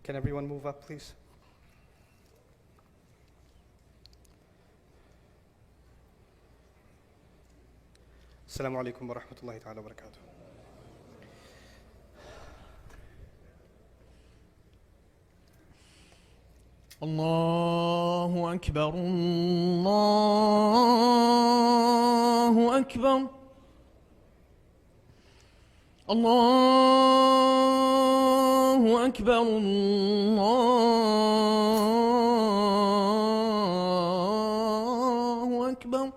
Can everyone move up, please? السلام عليكم ورحمة الله تعالى وبركاته. الله أكبر الله أكبر الله أكبر الله أكبر.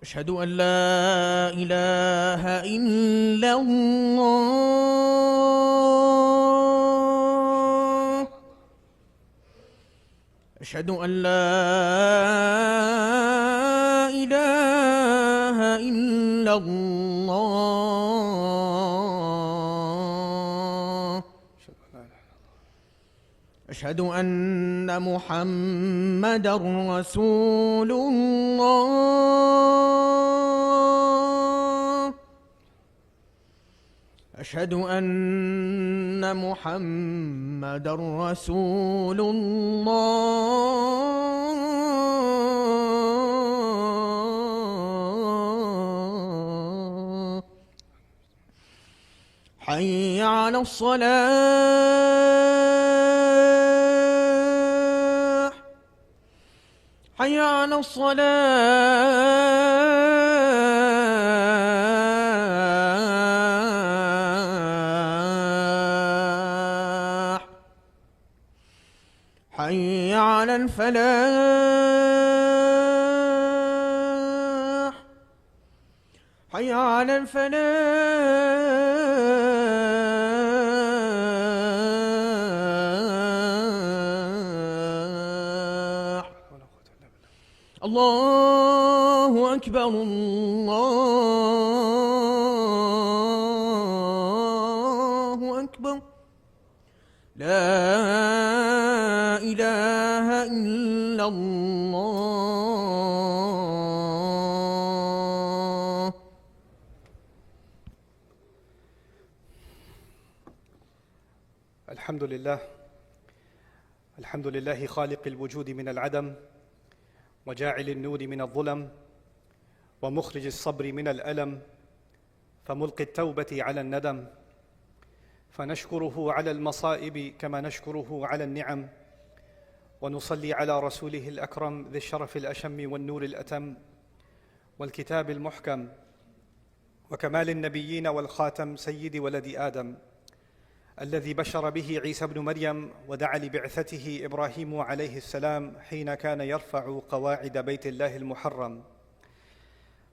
أشهد أن لا إله إلا الله. أشهد أن لا إله إلا الله. أشهد أن محمدًا رسول الله. أشهد أن محمدًا رسول الله. حي على الصلاة. حي على الصلاة. حي على الفلاح. حي على الفلاح. الله أكبر الله أكبر. لا إله إلا الله. الحمد لله. الحمد لله خالق الوجود من العدم، وجاعل النور من الظلم، ومخرج الصبر من الألم، فملقي التوبة على الندم. فنشكره على المصائب كما نشكره على النعم، ونصلي على رسوله الأكرم ذي الشرف الأشم والنور الأتم والكتاب المحكم، وكمال النبيين والخاتم سيد ولد آدم، الذي بشر به عيسى بن مريم ودعا لبعثته إبراهيم عليه السلام حين كان يرفع قواعد بيت الله المحرم.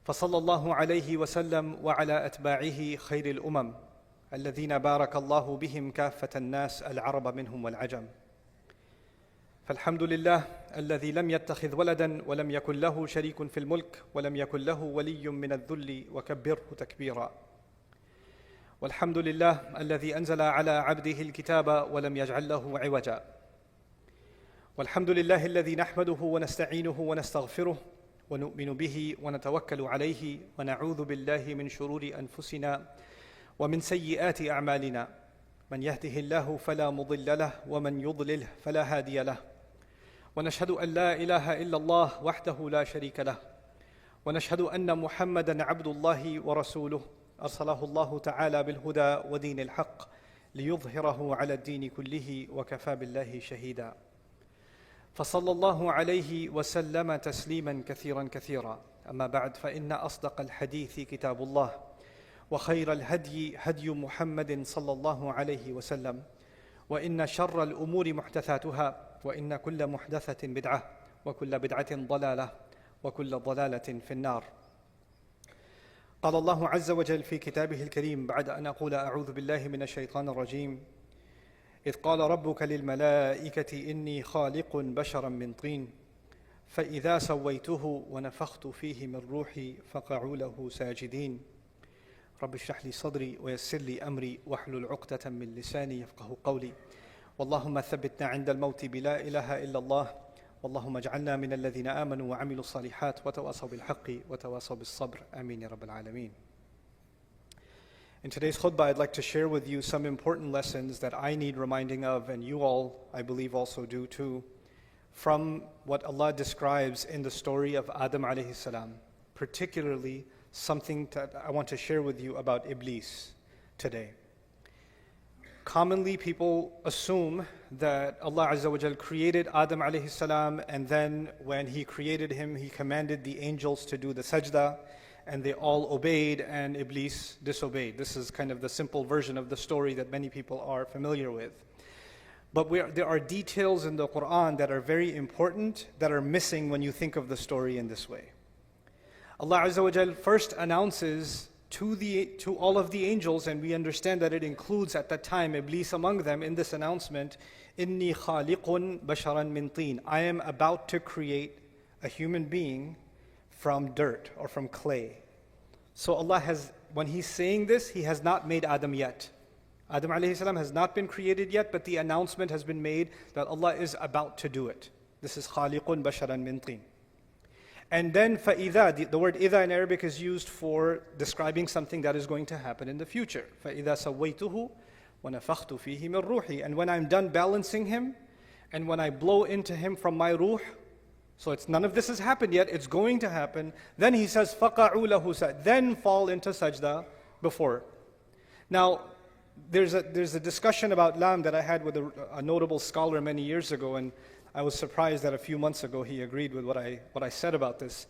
فصلى الله عليه وسلم وعلى أتباعه خير الأمم الذين بارك الله بهم كافة الناس العرب منهم والعجم. فالحمد لله الذي لم يتخذ ولدا ولم يكن له شريك في الملك ولم يكن له ولي من الذل وكبره تكبيرا. والحمد لله الذي أنزل على عبده الكتاب ولم يجعل له عوجا. والحمد لله الذي نحمده ونستعينه ونستغفره ونؤمن به ونتوكل عليه، ونعوذ بالله من شرور أنفسنا ومن سيئات أعمالنا. من يهده الله فلا مضل له، ومن يضلله فلا هادي له. ونشهد أن لا إله إلا الله وحده لا شريك له، ونشهد أن محمدًا عبد الله ورسوله أرسله الله تعالى بالهدى ودين الحق ليظهره على الدين كله، وكفى بالله شهيدا. فصلى الله عليه وسلم تسليما كثيرا كثيرا. أما بعد، فإن أصدق الحديث كتاب الله، وخير الهدي هدي محمد صلى الله عليه وسلم، وإن شر الأمور محدثاتها، وإن كل محدثة بدعة، وكل بدعة ضلالة، وكل ضلالة في النار. قال الله عز وجل في كتابه الكريم بعد أن أقول أعوذ بالله من الشيطان الرجيم: إذ قال ربك للملائكة إني خالق بشرا من طين فإذا سويته ونفخت فيه من روحي فقعوا له ساجدين. رب اشرح لي صدري ويسر لي أمري واحلل عقدة من لساني يفقه قولي. واللهم ثبتنا عند الموت بلا إله إلا الله. واللهم اجعلنا من الذين آمنوا وعملوا الصالحات وتواصوا بالحق وتواصوا بالصبر. آمين يا رب العالمين. In today's khutbah, I'd like to share with you some important lessons that I need reminding of, and you all, I believe, also do too, from what Allah describes in the story of Adam alayhi salam, particularly something that I want to share with you about Iblis today. Commonly, people assume that Allah Azza wa Jal created Adam alayhi salam, and then when He created him, He commanded the angels to do the sajda, and they all obeyed, and Iblis disobeyed. This is kind of the simple version of the story that many people are familiar with. But there are details in the Quran that are very important that are missing when you think of the story in this way. Allah Azza wa Jal first announces to all of the angels, and we understand that it includes at that time Iblis among them in this announcement, Inni khaliqun basharan min teen. I am about to create a human being from dirt or from clay. So Allah has, when He's saying this, He has not made Adam yet. Adam alayhi salam has not been created yet, but the announcement has been made that Allah is about to do it. This is khaliqun basharan min teen. And then فَإِذَا, the word إِذَا in Arabic is used for describing something that is going to happen in the future. فَإِذَا سَوَّيْتُهُ وَنَفَخْتُ فِيهِ مِنْ رُوحِي. And when I'm done balancing him, and when I blow into him from my ruh, so it's none of this has happened yet, it's going to happen. Then He says, فَقَعُوا لَهُ سَجْدًا. Then fall into sajda before. Now, there's a discussion about lam that I had with a notable scholar many years ago, and I was surprised that a few months ago he agreed with what I said about this.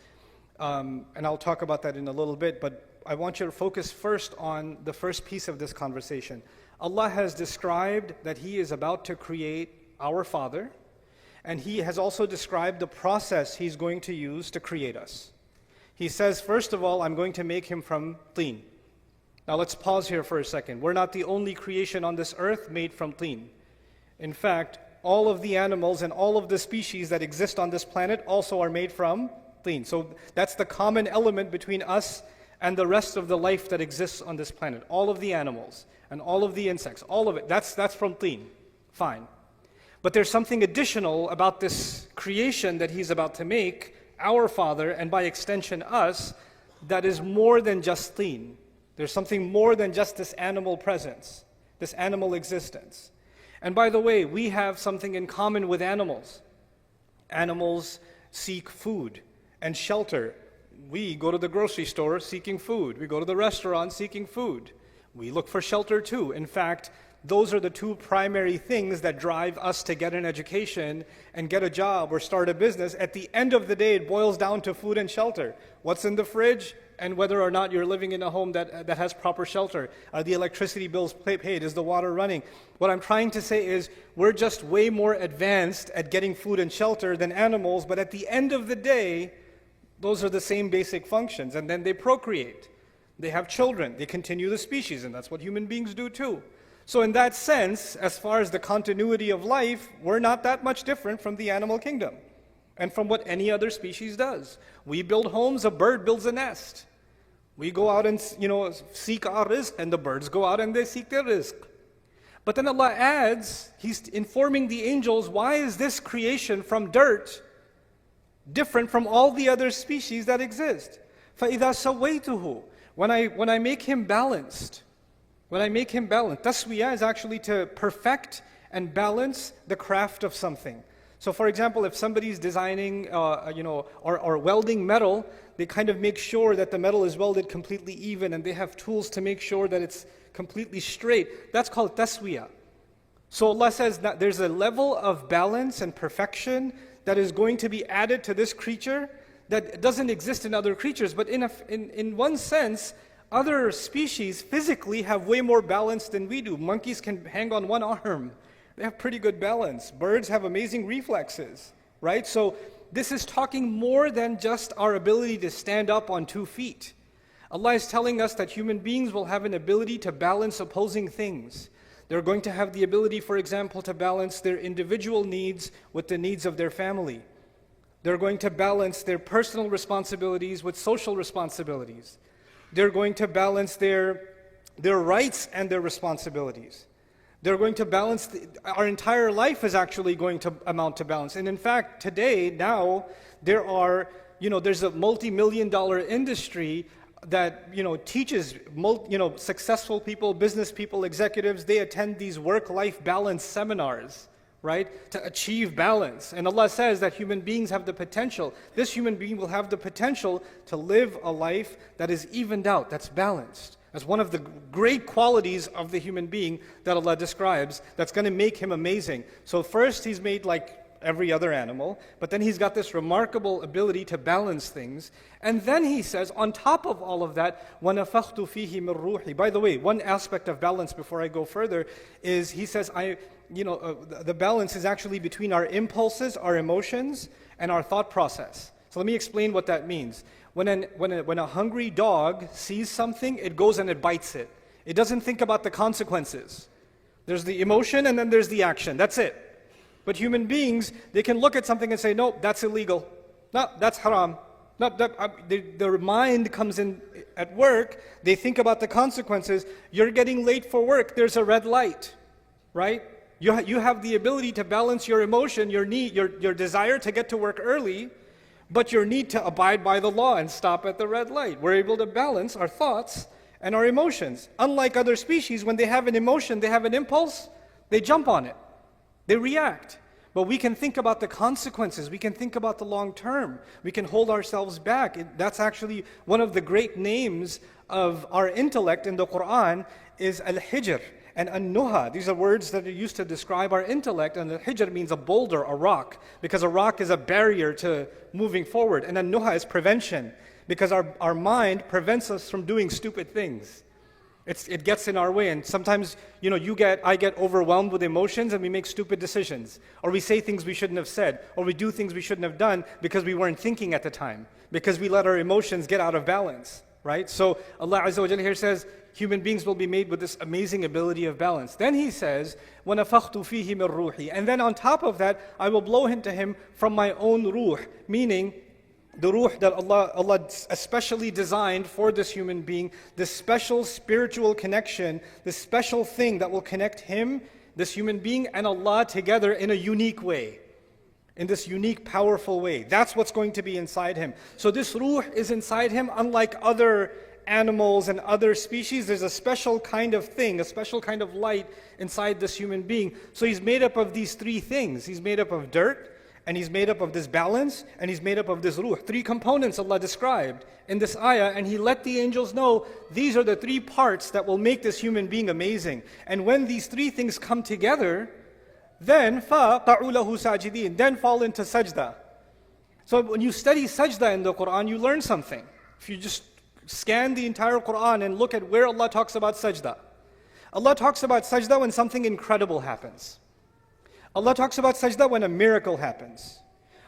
And I'll talk about that in a little bit, but I want you to focus first on the first piece of this conversation. Allah has described that He is about to create our Father, and He has also described the process He's going to use to create us. He says, first of all, I'm going to make him from teen. Now let's pause here for a second. We're not the only creation on this earth made from teen. In fact, all of the animals and all of the species that exist on this planet also are made from teen. So that's the common element between us and the rest of the life that exists on this planet. All of the animals and all of the insects, all of it, that's from teen. Fine. But there's something additional about this creation that He's about to make, our Father, and by extension us, that is more than just teen. There's something more than just this animal presence, this animal existence. And by the way, we have something in common with animals. Animals seek food and shelter. We go to the grocery store seeking food. We go to the restaurant seeking food. We look for shelter too. In fact, those are the two primary things that drive us to get an education and get a job or start a business. At the end of the day, it boils down to food and shelter. What's in the fridge, and whether or not you're living in a home that has proper shelter. Are the electricity bills paid? Is the water running? What I'm trying to say is we're just way more advanced at getting food and shelter than animals, but at the end of the day, those are the same basic functions. And then they procreate. They have children. They continue the species, and that's what human beings do too. So in that sense, as far as the continuity of life, we're not that much different from the animal kingdom and from what any other species does. We build homes, a bird builds a nest. We go out and seek our rizq, and the birds go out and they seek their rizq. But then Allah adds, He's informing the angels, why is this creation from dirt different from all the other species that exist? فَإِذَا سَوَّيْتُهُ. When I make him balanced, taswiyah is actually to perfect and balance the craft of something. So for example, if somebody's designing, or welding metal, they kind of make sure that the metal is welded completely even, and they have tools to make sure that it's completely straight. That's called taswiyah. So Allah says that there's a level of balance and perfection that is going to be added to this creature that doesn't exist in other creatures. But in one sense, other species physically have way more balance than we do. Monkeys can hang on one arm. They have pretty good balance. Birds have amazing reflexes, right? So this is talking more than just our ability to stand up on 2 feet. Allah is telling us that human beings will have an ability to balance opposing things. They're going to have the ability, for example, to balance their individual needs with the needs of their family. They're going to balance their personal responsibilities with social responsibilities. They're going to balance their rights and their responsibilities. They're going to balance, our entire life is actually going to amount to balance. And in fact, today, now, there's a multi-million-dollar industry that teaches successful people, business people, executives. They attend these work-life balance seminars, right, to achieve balance. And Allah says that human beings have the potential. This human being will have the potential to live a life that is evened out, that's balanced. That's one of the great qualities of the human being that Allah describes that's going to make him amazing. So first, he's made like every other animal, but then he's got this remarkable ability to balance things. And then he says, on top of all of that, وَنَفَخْتُ فِيهِ مِن رُوحِي. By the way, one aspect of balance before I go further is he says, the balance is actually between our impulses, our emotions, and our thought process. So let me explain what that means. When a hungry dog sees something, it goes and it bites it. It doesn't think about the consequences. There's the emotion and then there's the action. That's it. But human beings, they can look at something and say, no, that's illegal. No, that's haram. No, their mind comes in at work. They think about the consequences. You're getting late for work. There's a red light, right? You have the ability to balance your emotion, your need, your desire to get to work early, but your need to abide by the law and stop at the red light. We're able to balance our thoughts and our emotions. Unlike other species, when they have an emotion, they have an impulse, they jump on it. They react. But we can think about the consequences. We can think about the long term. We can hold ourselves back. That's actually one of the great names of our intellect in the Quran is Al-Hijr and An-Nuha. These are words that are used to describe our intellect. And Al-Hijr means a boulder, a rock, because a rock is a barrier to moving forward. And An-Nuha is prevention, because our mind prevents us from doing stupid things. It gets in our way, and sometimes, I get overwhelmed with emotions and we make stupid decisions. Or we say things we shouldn't have said, or we do things we shouldn't have done because we weren't thinking at the time, because we let our emotions get out of balance, right? So Allah Azza wa Jalla here says, human beings will be made with this amazing ability of balance. Then He says, وَنَفَخْتُ فِيهِ مِن رُوحِي. And then on top of that, I will blow into him from my own ruh, meaning the ruh that Allah especially designed for this human being, this special spiritual connection, this special thing that will connect him, this human being, and Allah together in a unique way, in this unique, powerful way. That's what's going to be inside him. So this ruh is inside him, unlike other animals and other species. There's a special kind of thing, a special kind of light inside this human being. So he's made up of these three things. He's made up of dirt, and he's made up of this balance, and he's made up of this ruh. Three components Allah described in this ayah, and He let the angels know these are the three parts that will make this human being amazing. And when these three things come together, then فَقَعُوا لَهُ سَاجِدِينَ, then fall into sajda. So when you study sajda in the Quran, you learn something. If you just scan the entire Quran and look at where Allah talks about sajda. Allah talks about sajda when something incredible happens. Allah talks about sajda when a miracle happens.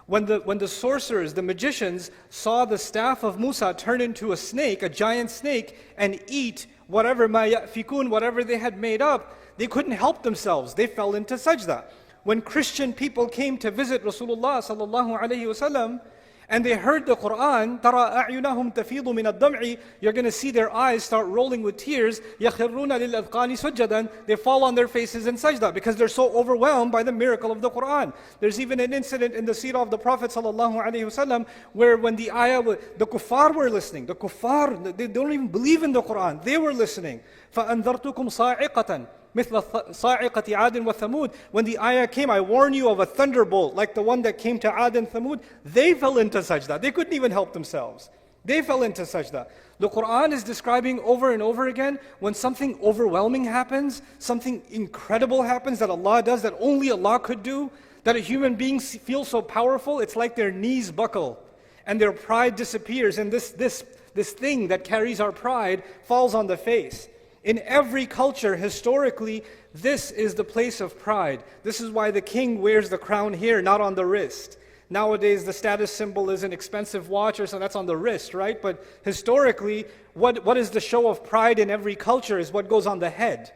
When the sorcerers, the magicians, saw the staff of Musa turn into a snake, a giant snake, and eat whatever ma ya'fikun, whatever they had made up, they couldn't help themselves. They fell into sajda. When Christian people came to visit Rasulullah sallallahu alaihi wasallam, and they heard the Quran, تَرَى أَعْيُنَهُمْ تَفِيضُ مِنَ الدَّمْعِ, you're going to see their eyes start rolling with tears. يَخِرُّونَ لِلْأَذْقَانِ سُجَّدًا, they fall on their faces in sajda because they're so overwhelmed by the miracle of the Quran. There's even an incident in the seerah of the Prophet ﷺ where when the ayah, the kuffar were listening. The kuffar, they don't even believe in the Quran. They were listening. فَأَنذَرْتُكُمْ صَاعِقَةً مثل صاعقة عاد وثمود. When the ayah came, I warn you of a thunderbolt like the one that came to Ad and Thamud. They fell into sajda. They couldn't even help themselves. They fell into sajda. The Quran is describing over and over again when something overwhelming happens, something incredible happens that Allah does that only Allah could do, that a human being feels so powerful, it's like their knees buckle and their pride disappears, and this thing that carries our pride falls on the face. In every culture, historically, this is the place of pride. This is why the king wears the crown here, not on the wrist. Nowadays, the status symbol is an expensive watch or something, that's on the wrist, right? But historically, what is the show of pride in every culture is what goes on the head,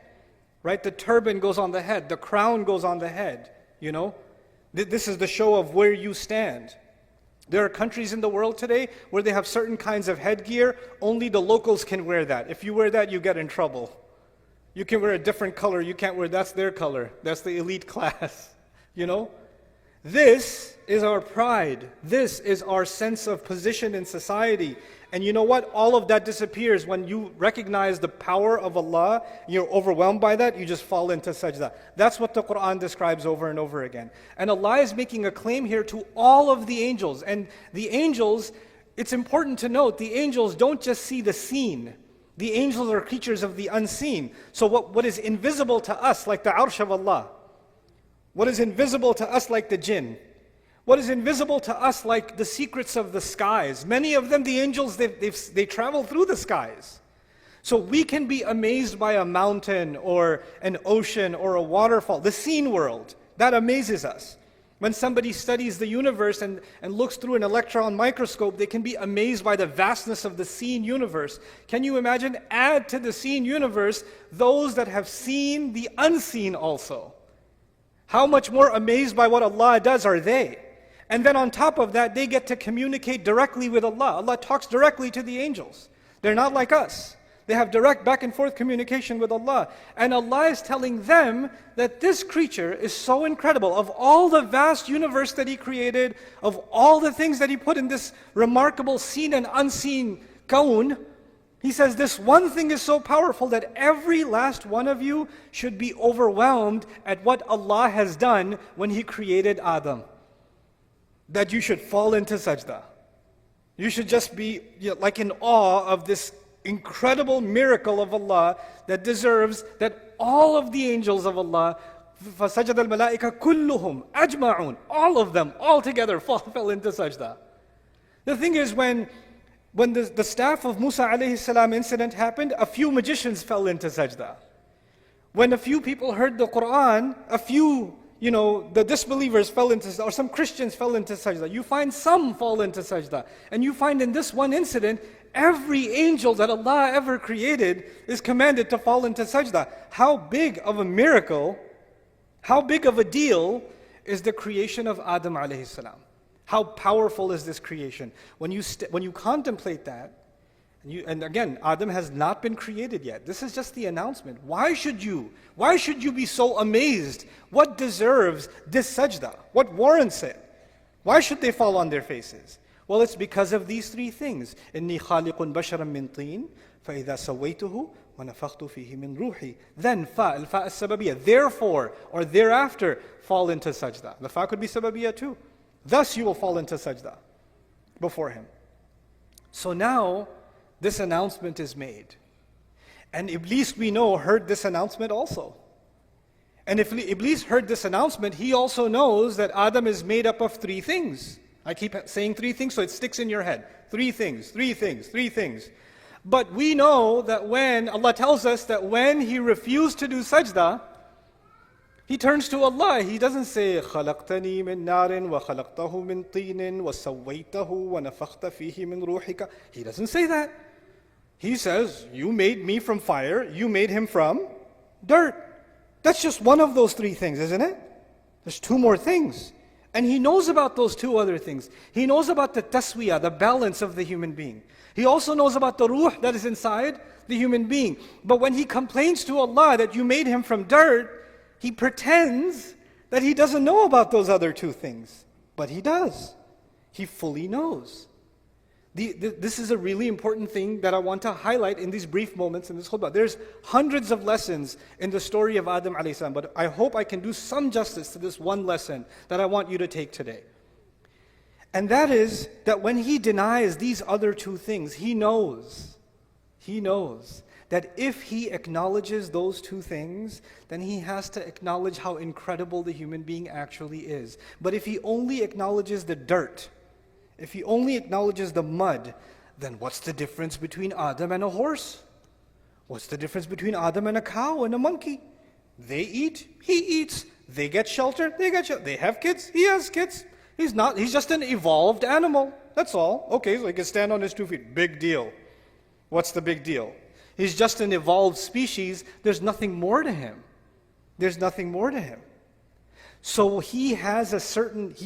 right? The turban goes on the head, the crown goes on the head, This is the show of where you stand. There are countries in the world today where they have certain kinds of headgear. Only the locals can wear that. If you wear that, you get in trouble. You can wear a different color. You can't wear, that's their color. That's the elite class, This is our pride. This is our sense of position in society. And you know what? All of that disappears when you recognize the power of Allah. You're overwhelmed by that, you just fall into sajda. That's what the Quran describes over and over again. And Allah is making a claim here to all of the angels. And the angels, it's important to note, the angels don't just see the seen. The angels are creatures of the unseen. So what is invisible to us, like the arsh of Allah, what is invisible to us like the jinn, what is invisible to us like the secrets of the skies. Many of them, the angels, they travel through the skies. So we can be amazed by a mountain or an ocean or a waterfall, the seen world. That amazes us. When somebody studies the universe and looks through an electron microscope, they can be amazed by the vastness of the seen universe. Can you imagine? Add to the seen universe those that have seen the unseen also. How much more amazed by what Allah does are they? And then on top of that, they get to communicate directly with Allah. Allah talks directly to the angels. They're not like us. They have direct back and forth communication with Allah. And Allah is telling them that this creature is so incredible. Of all the vast universe that He created, of all the things that He put in this remarkable seen and unseen kawn, He says this one thing is so powerful that every last one of you should be overwhelmed at what Allah has done when He created Adam. That you should fall into sajda. You should just be like in awe of this incredible miracle of Allah that deserves that all of the angels of Allah, فَسَجَدَ الْمَلَائِكَ كُلُّهُمْ أَجْمَعُونَ, all of them, all together fell into sajda. The thing is, when the staff of Musa alayhi salam incident happened, a few magicians fell into sajda. When a few people heard the Quran, a few, the disbelievers fell into sajda, or some Christians fell into sajda. You find some fall into sajda. And you find in this one incident, every angel that Allah ever created is commanded to fall into sajda. How big of a miracle, how big of a deal is the creation of Adam alayhi salam? How powerful is this creation? When you contemplate that, and again, Adam has not been created yet. This is just the announcement. Why should you be so amazed? What deserves this sajda? What warrants it? Why should they fall on their faces? Well, it's because of these three things. إِنِّي خَالِقٌ بَشَرًا مِّن طِينٍ فَإِذَا سَوَّيْتُهُ وَنَفَخْتُ فِيهِ مِّن رُوحِي. Then الفاء السببية, therefore or thereafter fall into sajda. The fa could be sababiyah too. Thus you will fall into sajda before Him. So now this announcement is made. And Iblis, we know, heard this announcement also. And if Iblis heard this announcement, he also knows that Adam is made up of three things. I keep saying three things so it sticks in your head. Three things. But we know that when Allah tells us that when he refused to do sajda, he turns to Allah. He doesn't say خَلَقْتَنِي مِن نَارٍ وَخَلَقْتَهُ مِن طِينٍ وَسَوَّيْتَهُ وَنَفَخْتَ فِيهِ مِن رُوحِكَ. He doesn't say that. He says, you made me from fire, you made him from dirt. That's just one of those three things, isn't it? There's two more things. And he knows about those two other things. He knows about the taswiyah, the balance of the human being. He also knows about the ruh that is inside the human being. But when he complains to Allah that you made him from dirt, he pretends that he doesn't know about those other two things. But he does. He fully knows. This is a really important thing that I want to highlight in these brief moments in this khutbah. There's hundreds of lessons in the story of Adam alayhi salam, but I hope I can do some justice to this one lesson that I want you to take today. And that is that when he denies these other two things, he knows that if he acknowledges those two things, then he has to acknowledge how incredible the human being actually is. But if he only acknowledges the dirt, if he only acknowledges the mud, then what's the difference between Adam and a horse? What's the difference between Adam and a cow and a monkey? They eat, he eats. They get shelter, they get shelter. They have kids, he has kids. He's just an evolved animal. That's all. Okay, so he can stand on his 2 feet. Big deal. What's the big deal? He's just an evolved species. There's nothing more to him. So he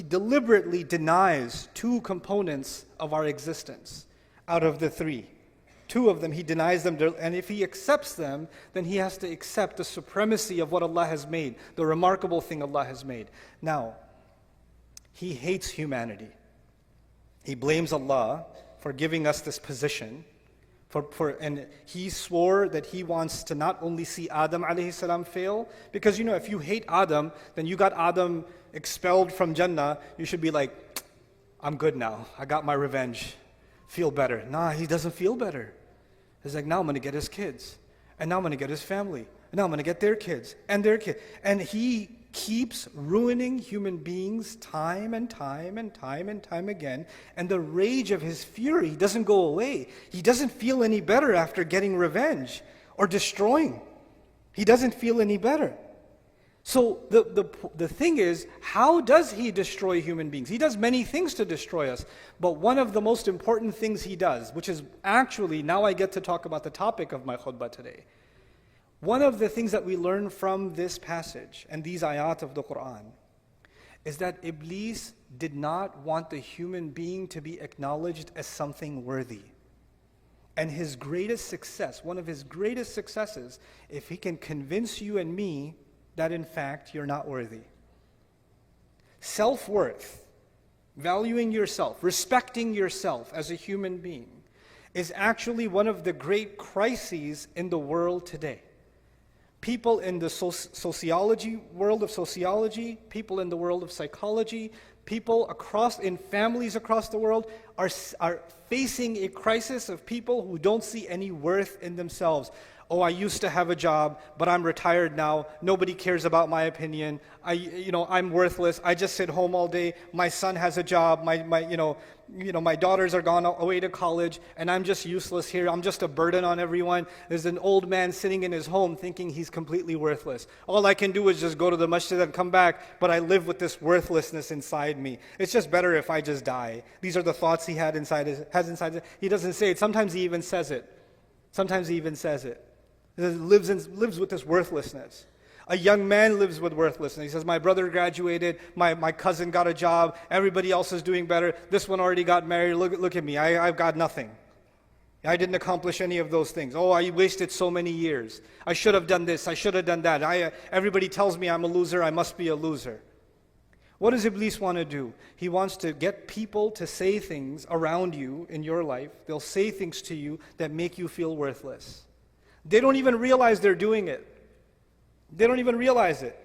deliberately denies two components of our existence out of the three. Two of them, he denies them, and if he accepts them, then he has to accept the supremacy of what Allah has made, the remarkable thing Allah has made. Now, he hates humanity. He blames Allah for giving us this position. And he swore that he wants to not only see Adam alayhi salam fail, because if you hate Adam, then you got Adam expelled from Jannah, you should be like, I'm good now. I got my revenge. Feel better. Nah, he doesn't feel better. He's like, now I'm going to get his kids. And now I'm going to get his family. And now I'm going to get their kids and their kids. And he keeps ruining human beings time and time and time and time again. And the rage of his fury doesn't go away. He doesn't feel any better after getting revenge or destroying. He doesn't feel any better. So the thing is, how does he destroy human beings? He does many things to destroy us. But one of the most important things he does, which is actually, now I get to talk about the topic of my khutbah today. One of the things that we learn from this passage and these ayat of the Quran is that Iblis did not want the human being to be acknowledged as something worthy. And his greatest success, one of his greatest successes, if he can convince you and me that in fact you're not worthy. Self-worth, valuing yourself, respecting yourself as a human being is actually one of the great crises in the world today. People in the world of sociology, people in the world of psychology, people in families across the world are facing a crisis of people who don't see any worth in themselves. Oh, I used to have a job, but I'm retired now. Nobody cares about my opinion. I'm worthless. I just sit home all day. My son has a job. My daughters are gone away to college, and I'm just useless here. I'm just a burden on everyone. There's an old man sitting in his home thinking he's completely worthless. All I can do is just go to the masjid and come back, but I live with this worthlessness inside me. It's just better if I just die. These are the thoughts he has inside. He doesn't say it. Sometimes he even says it. He lives with this worthlessness. A young man lives with worthlessness. He says, my brother graduated, my cousin got a job, everybody else is doing better, this one already got married, look at me, I've got nothing. I didn't accomplish any of those things. Oh, I wasted so many years. I should have done this, I should have done that. Everybody tells me I'm a loser, I must be a loser. What does Iblis want to do? He wants to get people to say things around you in your life. They'll say things to you that make you feel worthless. They don't even realize they're doing it. They don't even realize it.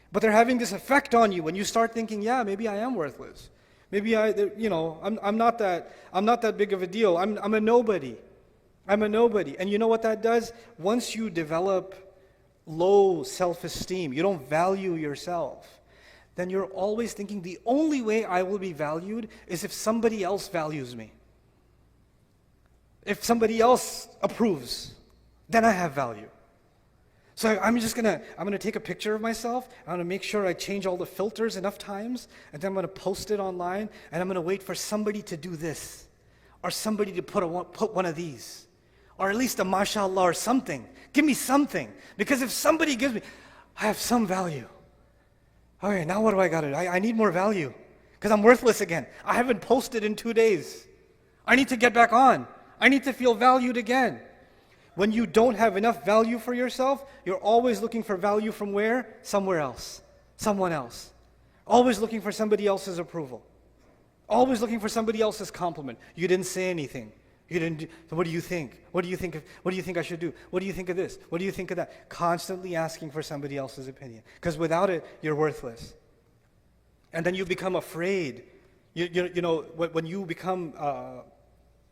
But they're having this effect on you when you start thinking, yeah, maybe I am worthless. Maybe I'm not that big of a deal. I'm a nobody. I'm a nobody. And you know what that does? Once you develop low self-esteem, you don't value yourself, then you're always thinking the only way I will be valued is if somebody else values me. If somebody else approves, then I have value. So I'm gonna take a picture of myself. I'm gonna make sure I change all the filters enough times, and then I'm gonna post it online, and I'm gonna wait for somebody to do this, or somebody to put one of these, or at least a mashallah or something. Give me something, because if somebody gives me, I have some value. Okay, now what do I gotta do? I need more value, because I'm worthless again. I haven't posted in 2 days. I need to get back on. I need to feel valued again. When you don't have enough value for yourself, you're always looking for value from where? Somewhere else. Someone else. Always looking for somebody else's approval. Always looking for somebody else's compliment. You didn't say anything. So what do you think? What do you think I should do? What do you think of this? What do you think of that? Constantly asking for somebody else's opinion. Because without it, you're worthless. And then you become afraid.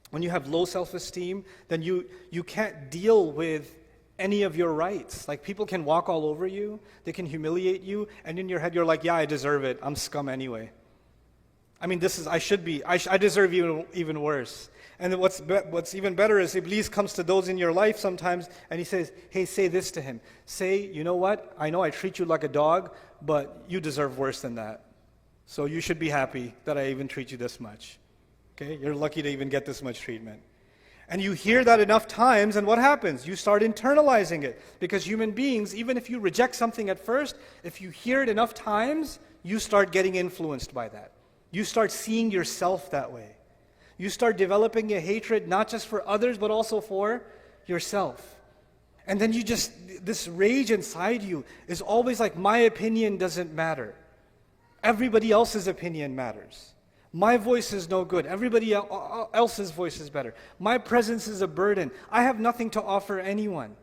When you have low self-esteem, then you can't deal with any of your rights. Like, people can walk all over you, they can humiliate you, and in your head you're like, yeah, I deserve it. I'm scum anyway. I mean, I deserve even worse. And then what's even better is Iblis comes to those in your life sometimes and he says, hey, say this to him. Say, you know what? I know I treat you like a dog, but you deserve worse than that. So you should be happy that I even treat you this much. Okay, you're lucky to even get this much treatment. And you hear that enough times, and what happens? You start internalizing it. Because human beings, even if you reject something at first, if you hear it enough times, you start getting influenced by that. You start seeing yourself that way. You start developing a hatred not just for others, but also for yourself. And then this rage inside you is always like, my opinion doesn't matter. Everybody else's opinion matters. My voice is no good. Everybody else's voice is better. My presence is a burden. I have nothing to offer anyone.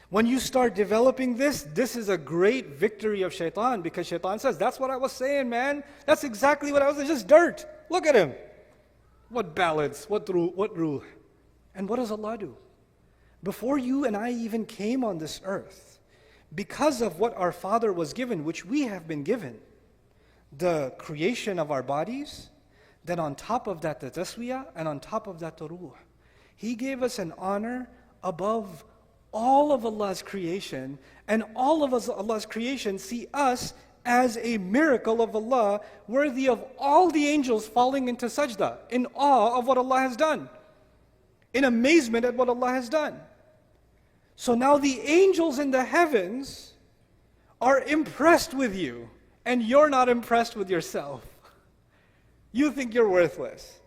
When you start developing this is a great victory of shaitan, because shaitan says, that's what I was saying, man. That's exactly what I was saying. Just dirt. Look at him. What balance, what ruh. And what does Allah do? Before you and I even came on this earth, because of what our father was given, which we have been given, the creation of our bodies, then on top of that the taswiyah, and on top of that the ruh. He gave us an honor above all of Allah's creation, and all of Allah's creation see us as a miracle of Allah, worthy of all the angels falling into sajda, in awe of what Allah has done, in amazement at what Allah has done. So now the angels in the heavens are impressed with you, and you're not impressed with yourself. You think you're worthless.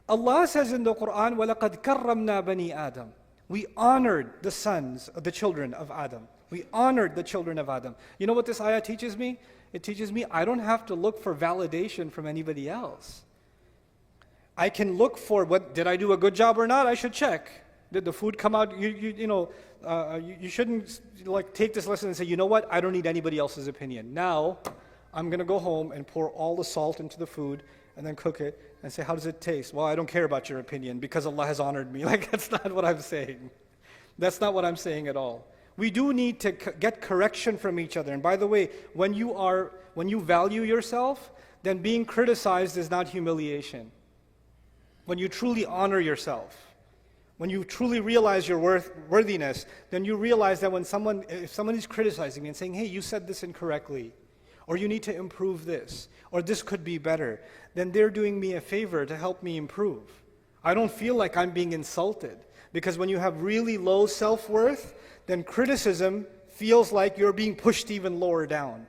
Allah says in the Quran, وَلَقَدْ كَرَّمْنَا بَنِي آدَمَ. We honored the children of Adam. We honored the children of Adam. You know what this ayah teaches me? It teaches me I don't have to look for validation from anybody else. I can look for, did I do a good job or not? I should check. Did the food come out? You shouldn't take this lesson and say, you know what? I don't need anybody else's opinion. Now, I'm going to go home and pour all the salt into the food and then cook it and say, how does it taste? Well, I don't care about your opinion because Allah has honored me. That's not what I'm saying. That's not what I'm saying at all. We do need to get correction from each other. And by the way, when you value yourself, then being criticized is not humiliation. When you truly honor yourself, when you truly realize your worthiness, then you realize that if someone is criticizing me and saying, hey, you said this incorrectly, or you need to improve this, or this could be better, then they're doing me a favor to help me improve. I don't feel like I'm being insulted, because when you have really low self-worth, then criticism feels like you're being pushed even lower down.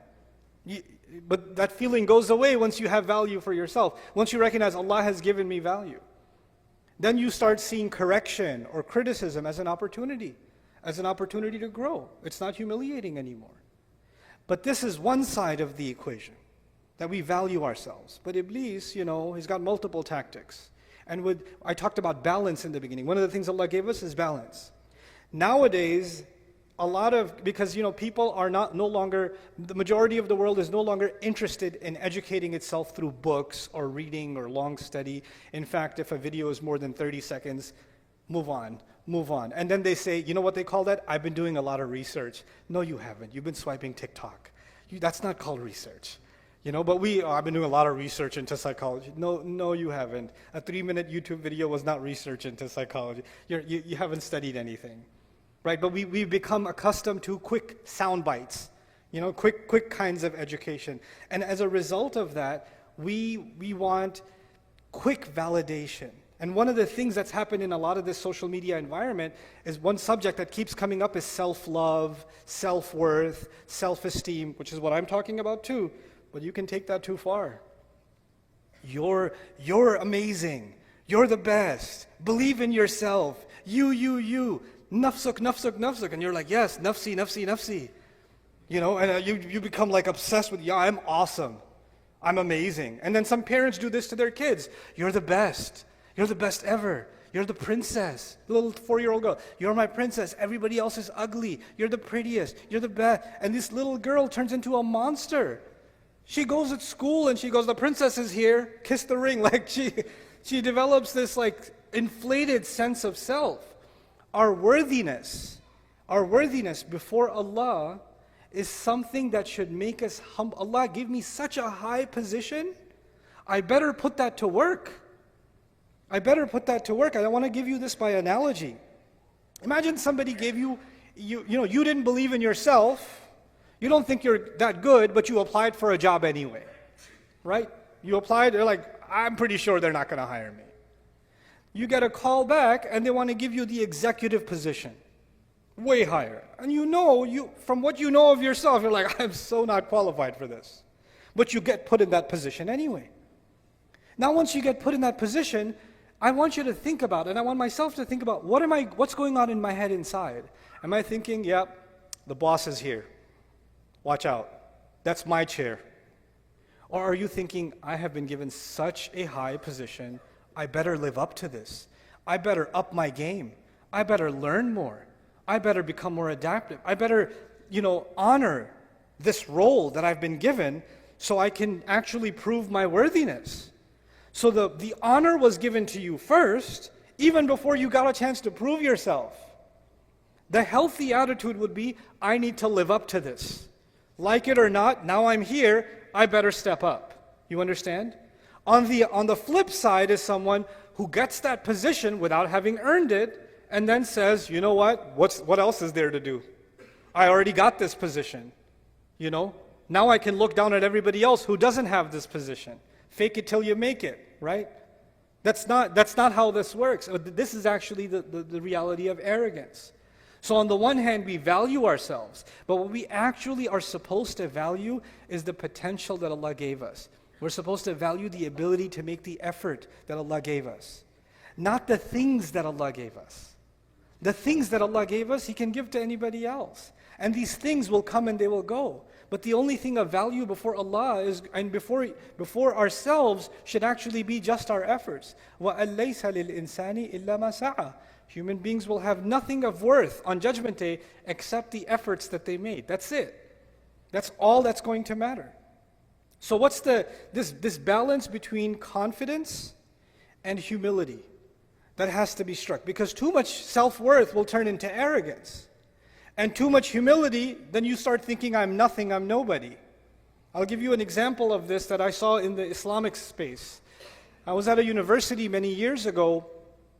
But that feeling goes away once you have value for yourself. Once you recognize Allah has given me value. Then you start seeing correction or criticism as an opportunity to grow. It's not humiliating anymore. But this is one side of the equation, that we value ourselves. But Iblis, he's got multiple tactics. And I talked about balance in the beginning. One of the things Allah gave us is balance. Nowadays, because people are no longer, the majority of the world is no longer interested in educating itself through books or reading or long study. In fact, if a video is more than 30 seconds, move on. And then they say, you know what they call that? I've been doing a lot of research. No, you haven't. You've been swiping TikTok. That's not called research. But I've been doing a lot of research into psychology. No, you haven't. A 3-minute YouTube video was not research into psychology. You haven't studied anything. Right? But we've become accustomed to quick sound bites, quick kinds of education. And as a result of that, we want quick validation. And one of the things that's happened in a lot of this social media environment is one subject that keeps coming up is self-love, self-worth, self-esteem, which is what I'm talking about too. But you can take that too far. You're amazing. You're the best. Believe in yourself. You. Nafsuk. And you're like, yes, nafsi. And you become like obsessed with, yeah, I'm awesome. I'm amazing. And then some parents do this to their kids. You're the best. You're the best ever. You're the princess. The little 4-year-old girl. You're my princess. Everybody else is ugly. You're the prettiest. You're the best. And this little girl turns into a monster. She goes at school and she goes, the princess is here. Kiss the ring. Like she develops this inflated sense of self. Our worthiness before Allah is something that should make us humble. Allah gave me such a high position. I better put that to work. I want to give you this by analogy. Imagine somebody gave you didn't believe in yourself. You don't think you're that good, but you applied for a job anyway. Right? You applied, they're like, I'm pretty sure they're not going to hire me. You get a call back and they want to give you the executive position. Way higher. And from what you know of yourself, you're like, I'm so not qualified for this. But you get put in that position anyway. Now once you get put in that position, I want you to think about, and I want myself to think about, what's going on in my head inside? Am I thinking, yep, the boss is here. Watch out. That's my chair. Or are you thinking, I have been given such a high position, I better live up to this. I better up my game. I better learn more. I better become more adaptive. I better, honor this role that I've been given so I can actually prove my worthiness. So the honor was given to you first, even before you got a chance to prove yourself. The healthy attitude would be, I need to live up to this. Like it or not, now I'm here, I better step up. You understand? On the flip side is someone who gets that position without having earned it, and then says, you know what else is there to do? I already got this position. Now I can look down at everybody else who doesn't have this position. Fake it till you make it, right? That's not how this works. This is actually the reality of arrogance. So on the one hand, we value ourselves, but what we actually are supposed to value is the potential that Allah gave us. We're supposed to value the ability to make the effort that Allah gave us, not the things that Allah gave us. The things that Allah gave us, He can give to anybody else. And these things will come and they will go. But the only thing of value before Allah is, and before ourselves should actually be just our efforts. وَأَلَّيْسَ لِلْإِنسَانِ إِلَّا مَا سَعَى. Human beings will have nothing of worth on Judgment Day except the efforts that they made. That's it. That's all that's going to matter. So what's this balance between confidence and humility that has to be struck? Because too much self-worth will turn into arrogance. And too much humility, then you start thinking, I'm nothing, I'm nobody. I'll give you an example of this that I saw in the Islamic space. I was at a university many years ago.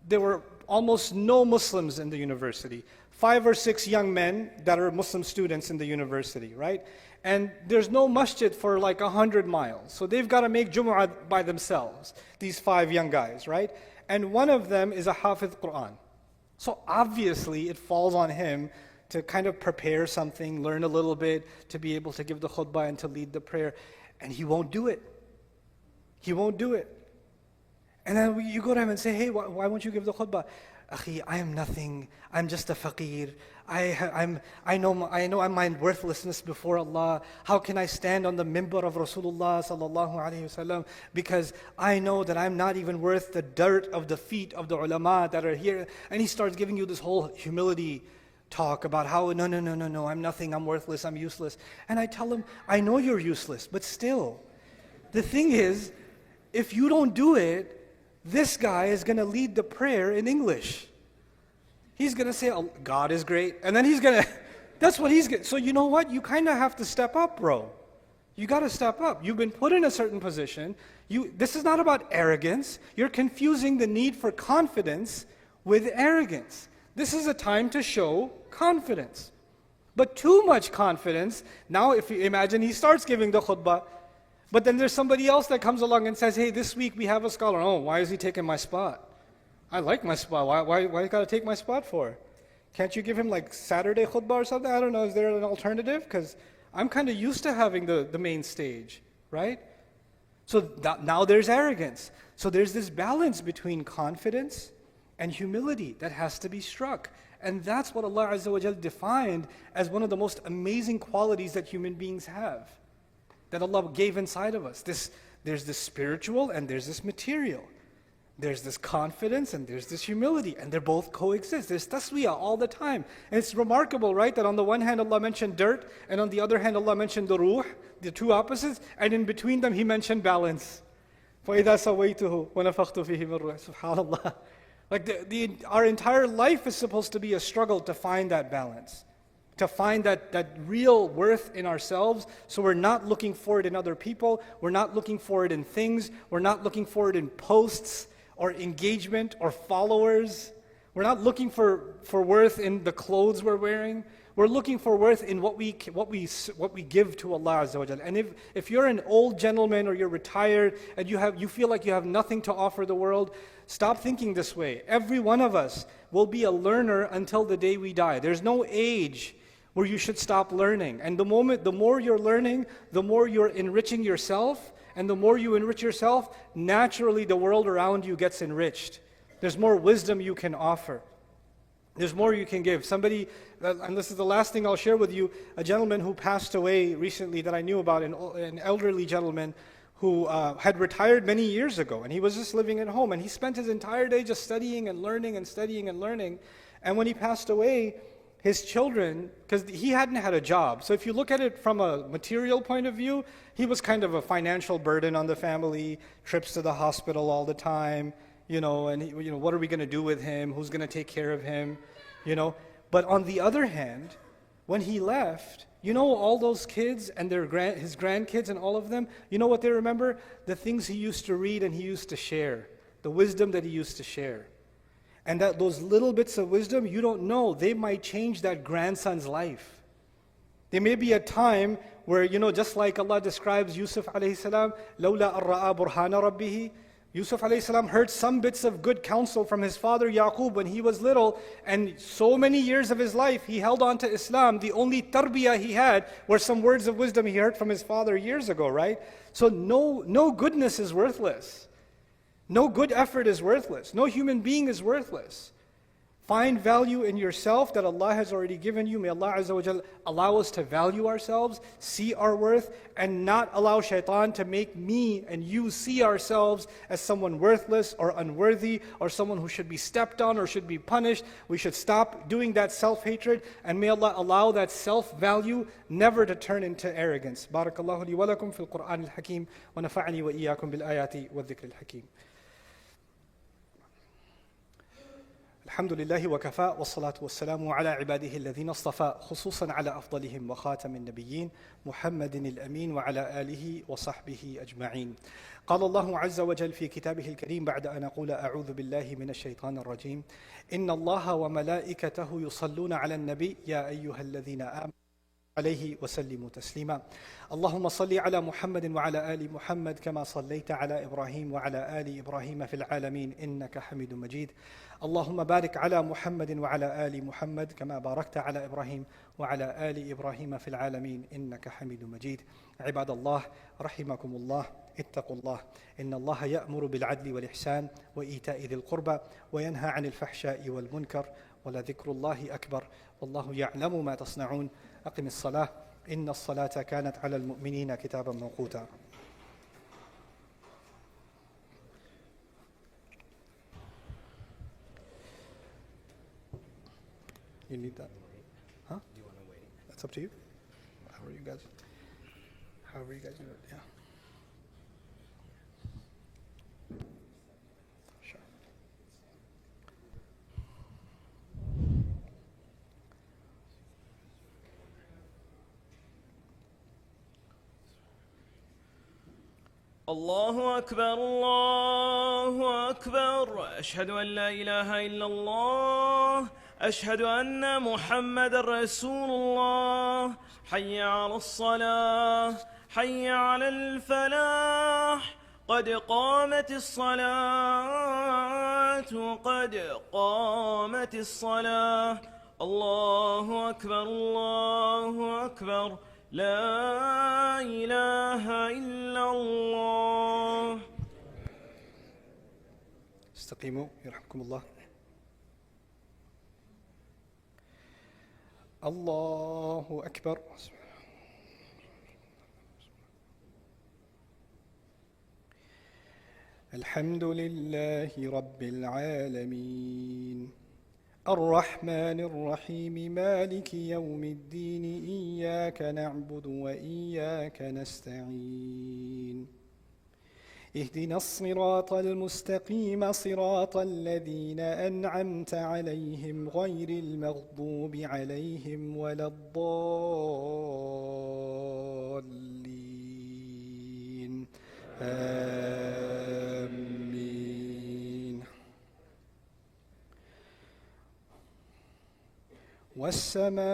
There were almost no Muslims in the university. 5 or 6 young men that are Muslim students in the university, right? And there's no masjid for like 100 miles. So they've got to make Jumu'ah by themselves, these 5 young guys, right? And one of them is a Hafiz Quran. So obviously it falls on him to kind of prepare something, learn a little bit, to be able to give the khutbah and to lead the prayer. And he won't do it. He won't do it. And then you go to him and say, hey, why won't you give the khutbah? Akhi, I am nothing. I'm just a faqir. I know I'm my worthlessness before Allah. How can I stand on the minbar of Rasulullah sallallahu alaihi wasallam? Because I know that I'm not even worth the dirt of the feet of the ulama that are here. And he starts giving you this whole humility talk about how, no, I'm nothing, I'm worthless, I'm useless. And I tell him, I know you're useless, but still, the thing is, if you don't do it, this guy is going to lead the prayer in English. He's going to say, oh, God is great, and then he's going to, that's what he's going to, so you know what? You kind of have to step up, bro. You got to step up. You've been put in a certain position. This is not about arrogance. You're confusing the need for confidence with arrogance. This is a time to show confidence. But too much confidence, now if you imagine he starts giving the khutbah, but then there's somebody else that comes along and says, hey, this week we have a scholar. Oh, why is he taking my spot? I like my spot. Why you got to take my spot for? Can't you give him like Saturday khutbah or something? I don't know. Is there an alternative? Because I'm kind of used to having the main stage, right? So now there's arrogance. So there's this balance between confidence and humility that has to be struck. And that's what Allah Azza wa Jal defined as one of the most amazing qualities that human beings have, that Allah gave inside of us. There's this spiritual and there's this material. There's this confidence and there's this humility, and they both coexist. There's taswiyah all the time. And it's remarkable, right, that on the one hand Allah mentioned dirt, and on the other hand Allah mentioned the ruh, the two opposites, and in between them He mentioned balance. فَإِذَا سَوَيْتُهُ وَنَفَخْتُ فِيهِ مِنْ رُوحِي. SubhanAllah. Like our entire life is supposed to be a struggle to find that balance, to find that real worth in ourselves. So we're not looking for it in other people, we're not looking for it in things, we're not looking for it in posts or engagement or followers. We're not looking for worth in the clothes we're wearing. We're looking for worth in what we give to Allah Azza wa Jalla. And if you're an old gentleman or you're retired and you feel like you have nothing to offer the world, stop thinking this way. Every one of us will be a learner until the day we die. There's no age where you should stop learning. And the more you're learning, the more you're enriching yourself. And the more you enrich yourself, naturally the world around you gets enriched. There's more wisdom you can offer. There's more you can give. Somebody, and this is the last thing I'll share with you, a gentleman who passed away recently that I knew about, an elderly gentleman who had retired many years ago, and he was just living at home, and he spent his entire day just studying and learning and studying and learning. And when he passed away, his children, because he hadn't had a job, so if you look at it from a material point of view, he was kind of a financial burden on the family, trips to the hospital all the time, and what are we going to do with him? Who's going to take care of him? But on the other hand, when he left, all those kids and his grandkids and all of them, you know what they remember? The things he used to read and he used to share, the wisdom that he used to share. And that those little bits of wisdom, you don't know, they might change that grandson's life. There may be a time where, just like Allah describes Yusuf alayhi salam, لَوْلَا أَرَّآ بُرْهَانَ رَبِّهِ, Yusuf alayhi salam heard some bits of good counsel from his father Yaqub when he was little, and so many years of his life he held on to Islam. The only tarbiyah he had were some words of wisdom he heard from his father years ago, right? So no goodness is worthless. No good effort is worthless. No human being is worthless. Find value in yourself that Allah has already given you. May Allah Azza wa Jal allow us to value ourselves, see our worth, and not allow shaitan to make me and you see ourselves as someone worthless or unworthy or someone who should be stepped on or should be punished. We should stop doing that self-hatred, and may Allah allow that self-value never to turn into arrogance. Barakallahu li wa lakum fil Qur'an al-Hakim wa nafa'ani wa iyyakum bil ayati wa dhikr al-Hakim. الحمد لله وكفى والصلاة والسلام على عباده الذين اصطفى خصوصا على أفضلهم وخاتم النبيين محمد الأمين وعلى آله وصحبه أجمعين. قال الله عز وجل في كتابه الكريم بعد أن أقول أعوذ بالله من الشيطان الرجيم إن الله وملائكته يصلون على النبي يا أيها الذين آمنوا عليه وسلموا تسليما. اللهم صل على محمد وعلى آل محمد كما صليت على إبراهيم وعلى آل إبراهيم في العالمين إنك حميد مجيد. اللهم بارك على محمد وعلى آل محمد كما باركت على إبراهيم وعلى آل إبراهيم في العالمين إنك حميد مجيد. عباد الله رحمكم الله، اتقوا الله، إن الله يأمر بالعدل والإحسان وإيتاء ذي القربى وينهى عن الفحشاء والمنكر ولذكر الله أكبر والله يعلم ما تصنعون. أقم الصلاة إن الصلاة كانت على المؤمنين كتابا موقوتا. You need that? Huh? Do you want to wait? That's up to you. However you guys do it, yeah. Sure. الله أكبر الله أكبر أشهد أن لا إله إلا الله أشهد أن محمد رسول الله حي على الصلاة حي على الفلاح قد قامت الصلاة قد قامت الصلاة الله أكبر الله أكبر لا إله إلا الله. استقيموا يرحمكم الله. الله أكبر. الحمد لله رب العالمين الرحمن الرحيم مالك يوم الدين إياك نعبد وإياك نستعين اهدنا الصراط المستقيم صراط الذين أنعمت عليهم غير المغضوب عليهم ولا الضالين آمين. والسماء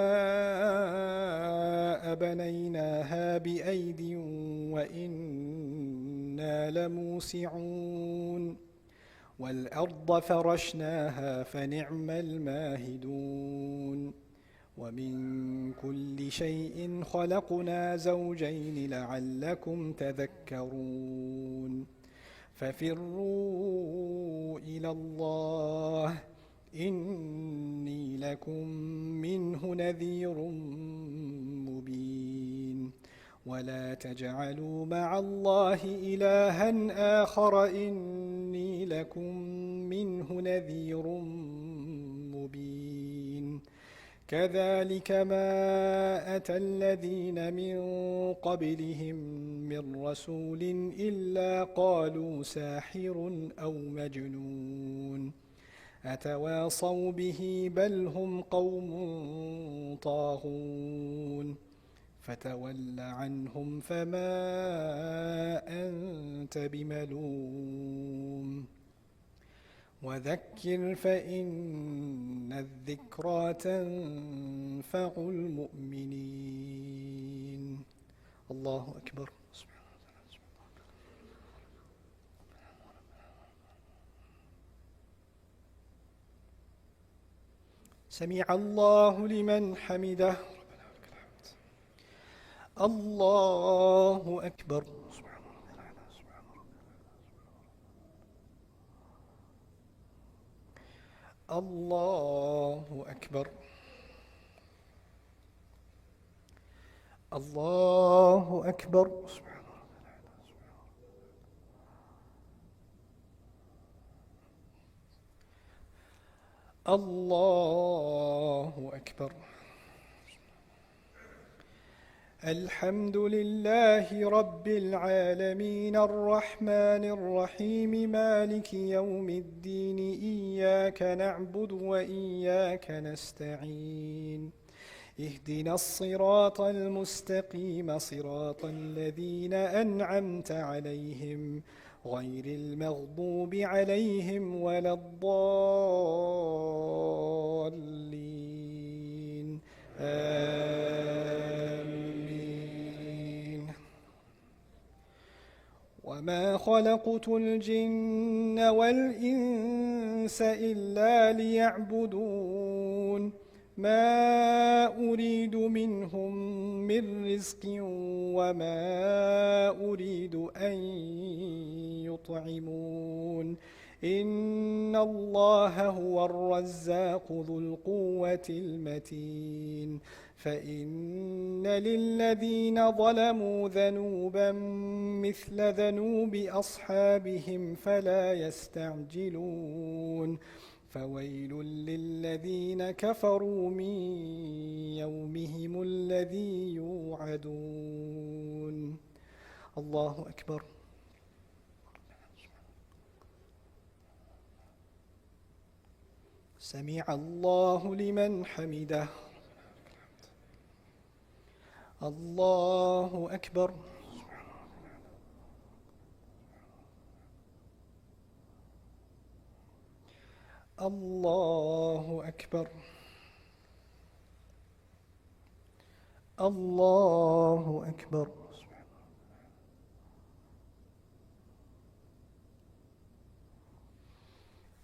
بنيناها بأيد وإنا لموسعون والأرض فرشناها فنعم الماهدون ومن كل شيء خلقنا زوجين لعلكم تذكرون ففروا إلى الله إني لكم منه نذير مبين ولا تجعلوا مع الله إلها آخر إني لكم منه نذير مبين كذلك ما أتى الذين من قبلهم من رسول إلا قالوا ساحر أو مجنون أتواصوا به بل هم قوم طاغون فتول عنهم فما أنت بملوم وذكر فإن الذكرى تنفع المؤمنين. الله أكبر. سمع الله لمن حمده. الله أكبر. الله أكبر. الله أكبر. الله أكبر. الحمد لله رب العالمين الرحمن الرحيم مالك يوم الدين إياك نعبد وإياك نستعين اهدنا الصراط المستقيم صراط الذين أنعمت عليهم غير المغضوب عليهم ولا الضالين آمين. وما خلقت الجن والإنس إلا ليعبدون ما أريد منهم من رزق وما أريد أن يطعمون إن الله هو الرزاق ذو القوة المتين فإن للذين ظلموا ذنوبا مثل ذنوب أصحابهم فلا يستعجلون فويل للذين كفروا من يومهم الذي يوعدون. الله أكبر. سمع الله لمن حمده. الله أكبر. الله أكبر. الله أكبر.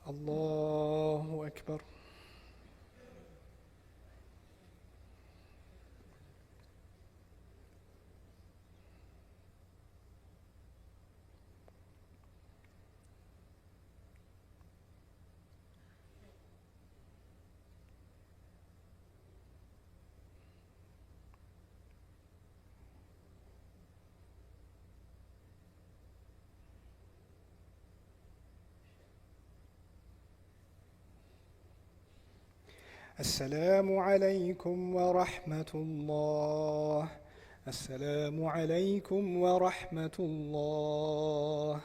الله أكبر. السلام عليكم ورحمة الله. السلام عليكم ورحمة الله.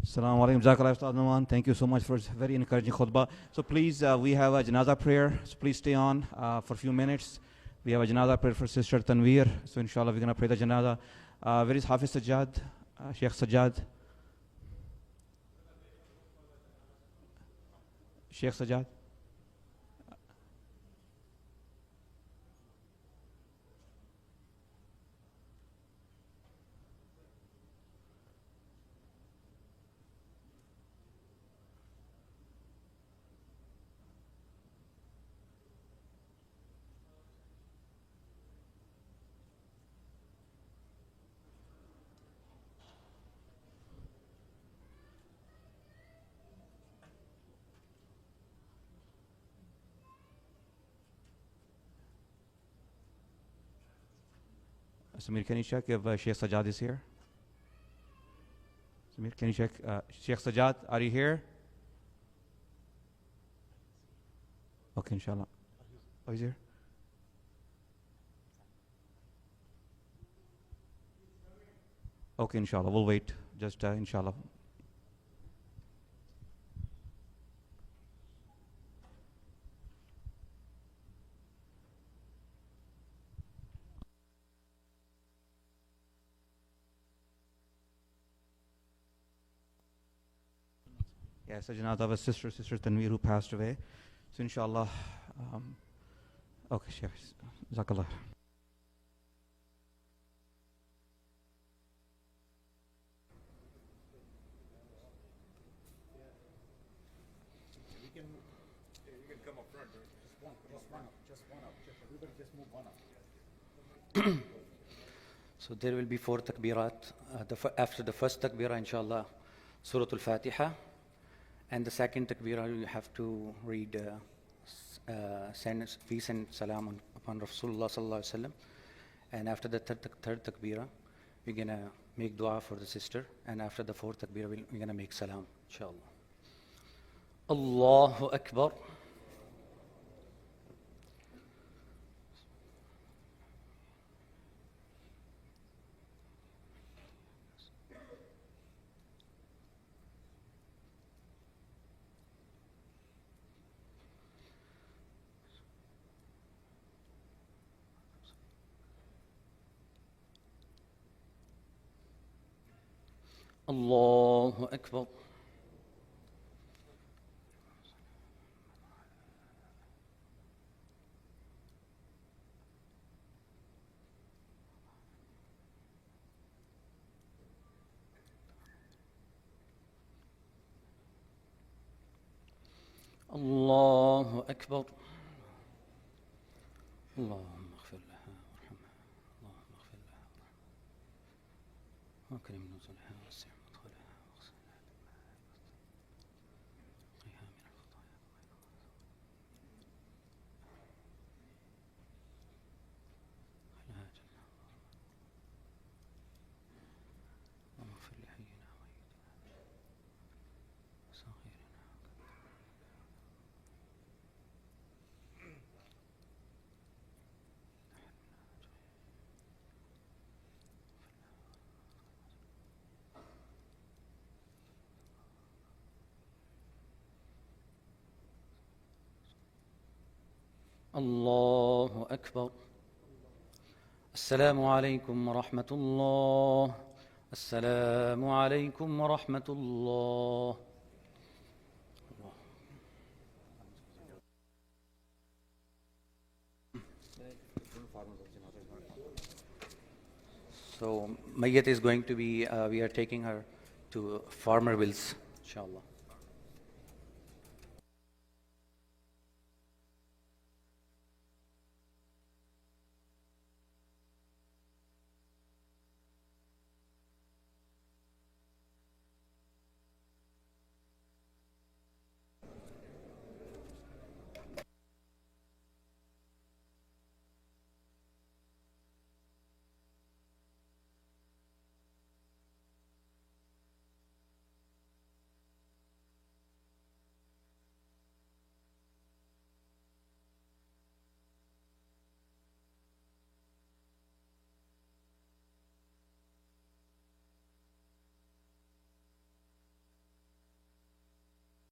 Assalamu alaikum. Jazakallah Ustaz Nouman. Thank you so much for this very encouraging khutbah. So please, we have a janazah prayer. So please stay on for a few minutes. We have a janazah prayer for Sister Tanveer. So inshallah, we're going to pray the janazah. Where is Hafiz Sajjad? Sheikh Sajjad? Sheikh Sajjad? Samir, can you check if Sheikh Sajjad is here? Samir, can you check? Sheikh Sajjad, are you here? Okay, inshallah. Oh, he's here? Okay, inshallah. We'll wait. Just inshallah. Yes, a janazah of a sister Tanveer, who passed away. So inshallah, okay, Sheikh, Jazakallah. You can come up front. Just one up. Everybody just move one up. So there will be 4 takbirat. After the first takbirah, inshallah, Surah Al-Fatiha. And the second takbirah, you have to read peace and salam upon Rasulullah sallallahu alaihi wasallam. And after the third takbirah, we're going to make dua for the sister. And after the 4th takbirah, we're going to make salam, inshallah. Allahu Akbar. Allahu Akbar. Allahu Akbar. اللهم اغفر لها وارحمها اللهم اغفر لها وارحمها واكرم نزلها ووسع مدخلها واغسلها بالماء نقها من الخطايا خلها جنة اللهم اغفر لحينا وميتنا وصغيرنا الله أكبر. السلام عليكم ورحمة الله. السلام عليكم ورحمة الله. So Mayyat is going to be, we are taking her to Farmer Wills, inshallah.